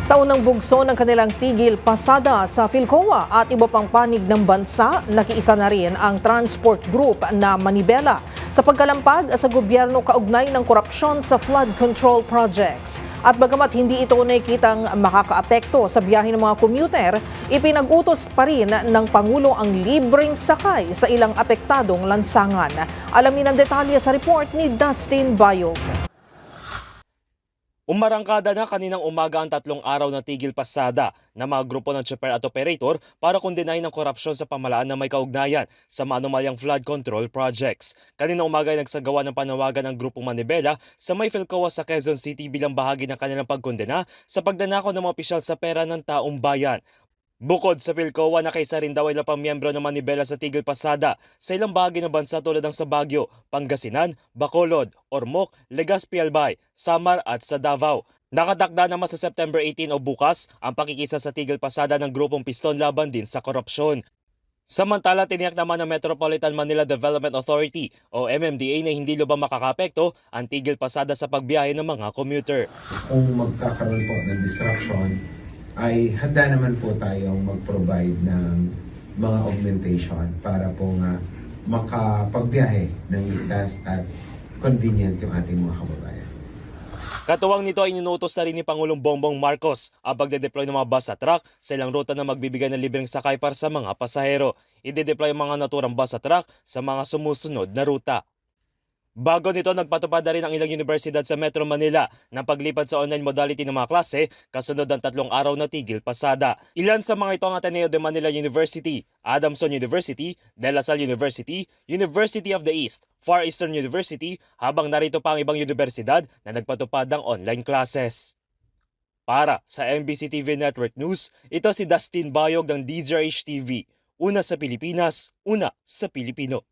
Sa unang bugso ng kanilang tigil pasada sa Philcoa at iba pang panig ng bansa, nakiisa na rin ang transport group na Manibela sa pagkalampag sa gobyerno kaugnay ng korupsyon sa flood control projects. At bagamat hindi ito nakikitang makakaapekto sa biyahe ng mga commuter, ipinag-utos pa rin ng Pangulo ang libreng sakay sa ilang apektadong lansangan. Alamin ang detalye sa report ni Dustin Bayog. Umarangkada na kaninang umaga ang 3 araw na tigil pasada ng mga grupo ng chopper at operator para kundinahin ng korupsyon sa pamahalaan na may kaugnayan sa manumalyang flood control projects. Kaninang umaga ay nagsagawa ng panawagan ng grupong Manibela sa may Philcoa sa Quezon City bilang bahagi ng kanilang pagkondena sa pagdanakaw ng mga opisyal sa pera ng taong bayan. Bukod sa Philcoa, nakaisa rin daw ilang pang miyembro ng Manibela sa tigil pasada sa ilang bahagi ng bansa tulad ng sa Baguio, Pangasinan, Bacolod, Ormoc, Legazpi Albay, Samar at sa Davao. Nakatakda naman sa September 18 o bukas ang pakikisa sa tigil pasada ng grupong Piston laban din sa korupsyon. Samantala, tiniyak naman ng Metropolitan Manila Development Authority o MMDA na hindi lubang makakapekto ang tigil pasada sa pagbiyahe ng mga commuter. Kung magkakaroon po ng disruption, ay handa naman po tayong mag-provide ng mga augmentation para po nga makapagbiyahe ng ligtas at convenient yung ating mga kababayan. Katuwang nito ay inuutos na rin ni Pangulong Bongbong Marcos ang pagde-deploy ng mga bus at truck sa ilang ruta na magbibigay ng libreng sakay para sa mga pasahero. Ide-deploy ang mga naturang bus at truck sa mga sumusunod na ruta. Bago nito, nagpatupad na rin ang ilang universidad sa Metro Manila ng paglipat sa online modality ng mga klase kasunod ng 3 araw na tigil pasada. Ilan sa mga ito ang Ateneo de Manila University, Adamson University, De La Salle University, University of the East, Far Eastern University, habang narito pa ang ibang universidad na nagpatupad ng online classes. Para sa MBC TV Network News, ito si Dustin Bayog ng DZRH TV. Una sa Pilipinas, una sa Pilipino.